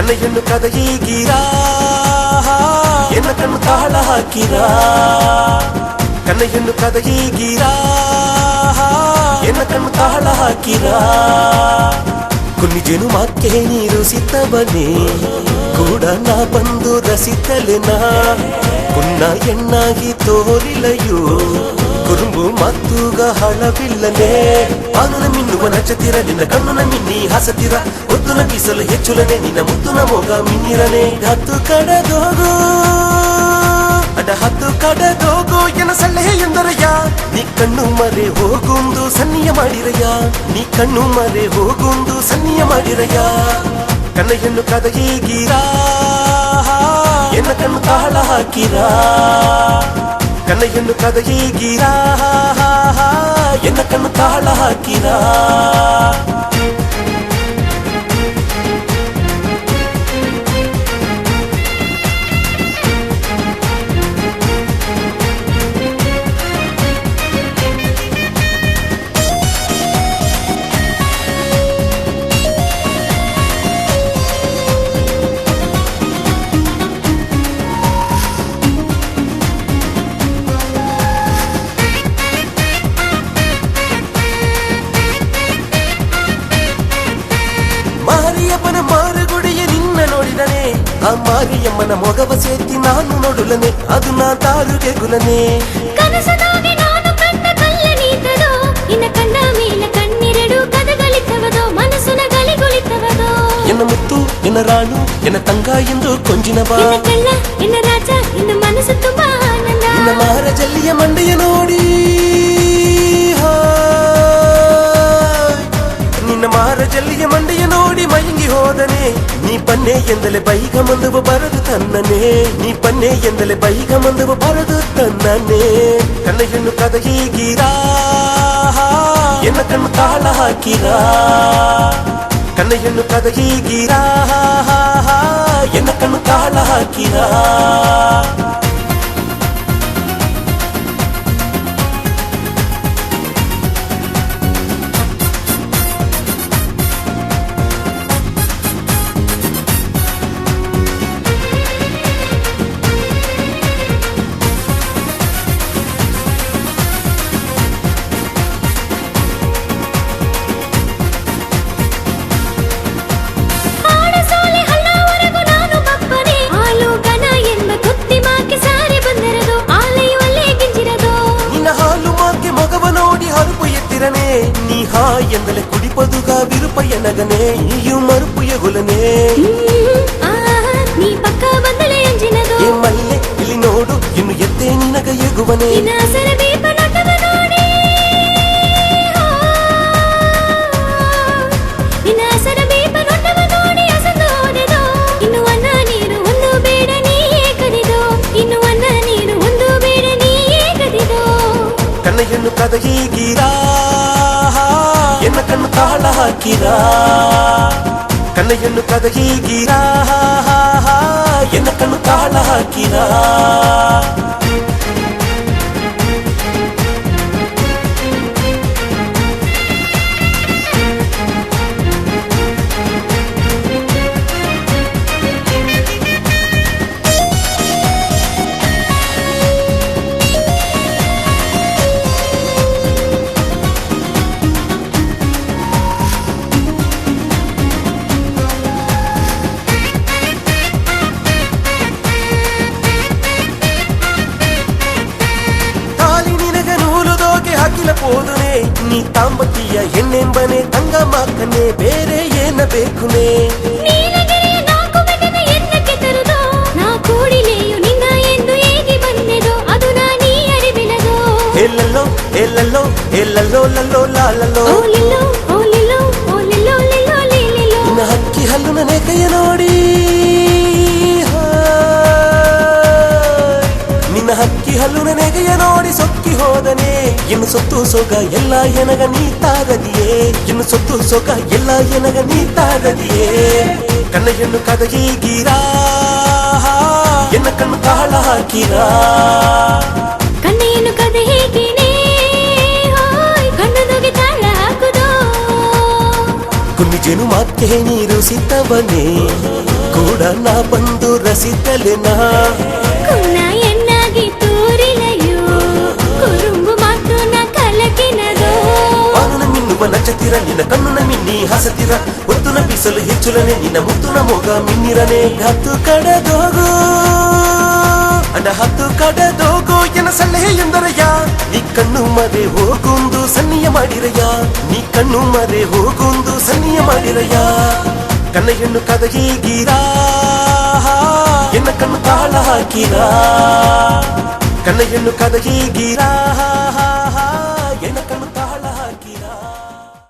ಕನ್ನ ಹೆಣ್ಣು ಕದ ಹೀಗಿರಾ ಎನ್ನ ಕಣ್ಣು ತಾಳ ಹಾಕಿರಾ ಕನ್ನ ಹೆಣ್ಣು ಕದ ಹೀಗಿರಾ ಎನ್ನ ಕಣ್ಣು ತಾಳ ಹಾಕಿರಾ కొన్ని ಜನುಮಕ್ಕೆ ನೀರು ಸಿತ್ತವನೇ ಕೂಡ ನಾ ಬಂದು ರಸಿತಲೆನಾ ಕುನ್ನ ಹೆಣ್ಣಾಗಿ ತೋರಿಲಯೋ ಕುರುಂಬು ಮತ್ತೂಗ ಹಳವಿಲ್ಲನೆ ಆನುನ ಮಿನ್ನುವ ನಚತಿರ ನಿನ್ನ ಕಣ್ಣುನ ಮಿನ್ನಿ ಹಸತಿರ ಒತ್ತುನ ಬೀಸಲು ಹೆಚ್ಚುಲನೆ ನಿನ್ನ ಮುತ್ತುನ ಮೋಗ ಮಿನ್ನಿರನೆ ಹತ್ತು ಕಡದೋಗೋ ಅಡ ಹತ್ತು ಕಡದೋಗೋ ಎನ ಸಲಹೆ ಎಂದರಯ್ಯ ನೀ ಕಣ್ಣು ಮರೆ ಹೋಗುಂದು ಸನ್ನಿಯ ಮಾಡಿರಯ್ಯ ನೀ ಕಣ್ಣು ಮರೆ ಹೋಗುಂದು ಸನ್ನಿಯ ಮಾಡಿರಯ್ಯ ಕನ್ನ ಹೆಣ್ಣು ಕದ ಹೀಗಿರಾ ಎನ್ನ ಕಣ್ಣು ತಾಳ ಹಾಕಿರಾ ಕನ್ನ ಹೆಣ್ಣು ಕದ ಹೀಗಿರಾ ಎನ್ನ ಕಣ್ಣು ತಾಳ ಹಾಕಿರಾ ಮಾರಿಯಮ್ಮನ ಮಾರುಗುಡಿಯ ನಿನ್ನ ನೋಡಿದನೆ ಆ ಮಾರಿಯಮ್ಮನ ಮೊಗವ ಸೇತಿ ನಾನು ನೋಡುಲನೆ ಅದು ನಾ ದಾರುಗೆ ಗುಲನೆ ಕನಸದಾಗೆ ನಾನು ಕಂಡ ಕಲ್ಲ ನೀತದೋ ಇನ್ನ ಕಂಡ ಮೇಲೆ ಕಣ್ಣಿರಡು ಕದಗಳಿತವದೋ ಮನಸ್ಸುನ ಗಲಿಗುಳಿತವದೋ ಎನ್ನ ಮುತ್ತು ಎನ್ನ ರಾಣು ಎನ್ನ ತಂಗ ಎಂದು ಕೊಂಜಿನವ ಇನ್ನ ಕಳ್ಳ ಇನ್ನ ರಾಜ ಇನ್ನ ಮನಸ್ಸು ತುಂಬಾ ಆನಂದ ಇನ್ನ ಮಹಾರಾಜಲ್ಲಿಯ ಮಂಡೆಯ ನೋಡಿ ನಿನ್ನ ಮಹಾರಾಜಲ್ಲಿಯ ಮಂಡೆಯ ನೋಡಿ ಮಯಂಗಿ ಹೋದನೆ ನೀ ಪನ್ನೆ ಎಂದಲೆ ಬೈಗ ಮಂದುವ ಬರದು ತನ್ನನೆ ನೀ ಪನ್ನೆ ಎಂದಲೆ ಬೈಗ ಮಂದುವ ಬರದು ತನ್ನನೆ ಕನ್ನ ಹೆಣ್ಣು ಕದ ಹೀಗಿರಾ ಎನ್ನ ಕಣ್ಣು ತಾಳ ಹಾಕಿರಾ ಕನ್ನ ಹೆಣ್ಣು ಕದ ಹೀಗಿರಾ ಎನ್ನ ಕಣ್ಣು ತಾಳ ಹಾಕಿರಾ ನೀ ಹಾ ಎಂದಲೆ ಕುಡಿಪದುಗ ವಿರುಪಯ ನಗನೆ ನೀಯು ಮರುಪುಯ ಗುಲನೆ ನೀ ಪಕ್ಕ ಬಂದಲೆ ಅಂಜಿನದೋ ಏ ಮಲ್ಲೆ ಇಲ್ಲಿ ನೋಡು ಇನ್ನು ಎತ್ತೆ ನಿನಗ ಎಗುವನೆ ಕನ್ನ ಹೆಣ್ಣು ಕದ ಹೀಗಿರಾ ಎನ್ನ ಕಣ್ಣು ತಾಳ ಹಾಕಿರಾ ಕನ್ನ ಹೆಣ್ಣು ಕದ ಹೀಗಿರಾ ಎನ್ನ ಕಣ್ಣು ತಾಳ ಹಾಕಿರಾ పోదునే నీ ತಾಂಬತಿಯ ಹೆಣ್ಣೆಂಬನೆ ತಂಗ ಮಾಕನೆ ಬೇರೆ ಏನ ಬೇಕುನೆ ನೀಲಗಿರಿಯ ನಾಕು ಬೆಟ್ಟದ ಎನ್ನಕ್ಕೆ ತರುದೋ ನಾ ಕೂಡಿಲೆಯು ನಿನ್ನ ಎಂದು ಹೇಗೆ ಬಂದೆದೋ ಅದು ನಾ ನೀ ಅರಿವಿನದೋ ಎಲ್ಲಲ್ಲೋ ಎಲ್ಲಲ್ಲೋ ಎಲ್ಲಲ್ಲೋ ಲಲ್ಲೋ ಲಾಲಲ್ಲೋ ಓಲಿಲ್ಲೋ ಓಲಿಲ್ಲೋ ಓಲಿಲ್ಲೋ ಲಿಲ್ಲೋ ಲಿಲ್ಲೋ ನಿನ್ನ ಹಕ್ಕಿ ಹಲ್ಲು ನನೆ ಕೈಯ ನೋಡಿ ನಿನ್ನ ಹಕ್ಕಿ ಹಲ್ಲು ನನಗೆಯ ನೋಡಿ ಸೊಕ್ಕಿ ಹೋದನೆ ಇನ್ನು ಸೊತ್ತು ಸೊಗ ಎಲ್ಲ ಎನಗ ನೀ ತಾರದಿಯೇ ಇನ್ನು ಸೊತ್ತು ಸೊಗ ಎಲ್ಲ ಎನಗ ನೀ ತಾರದಿಯೇ ಕನ್ನ ಹೆಣ್ಣು ಕದ ಹೀಗಿರಾ ಎನ್ನ ಕಣ್ಣು ತಾಳ ಹಾಕಿರಾ ಕಣ್ಣೆಯನ್ನು ಕದ ಹೇಗಿನೇ ಕಣ್ಣದೊಗೆ ತಾಳ ಹಾಕುದೋ ಕುನ್ನಿ ಜನುಮಕ್ಕೆ ನೀರು ಸಿತ್ತವನೇ ನಾ ಬಂದು ರಸಿತಲೆನಾ ಕುನ್ನ ಎನ್ನಾಗಿ ತೂರಿಲಯೋ ಕುರುಂಬು ಮಾತು ನ ಕಲಕಿನದೋ ಬಾನುನ ಮಿನ್ನುವ ನಚ್ಚತಿರ ನಿನ್ನ ಕಣ್ಣುನ ಮಿನ್ನಿ ಹಸತಿರ ಒತ್ತುನ ಬೀಸಲು ಹೆಚ್ಚುಲನೆ ನಿನ್ನ ಮುತ್ತುನ ಮೊಗ ಮಿನ್ನಿರನೆ ಹತ್ತು ಕಡದೋಗು ಅಣ್ಣ ಹತ್ತು ಕಡದೋಗು ಎನ್ನ ಸಲಹೆ ಎಂದರಯ್ಯ ನೀ ಕಣ್ಣು ಮರೆ ಹೋಗುಂದು ಸನ್ನಿಯ ಮಾಡಿರಯ್ಯ ನೀ ಕಣ್ಣು ಮರೆ ಹೋಗುಂದು ಸನ್ನಿಯ ಮಾಡಿರಯ್ಯ ಕನ್ನ ಹೆಣ್ಣು ಕದ ಹೀಗಿರಾ ಎನ್ನ ಕಣ್ಣು ತಾಳ ಹಾಕಿರಾ ಕನ್ನ ಹೆಣ್ಣು ಕದ ಹೀಗಿರಾ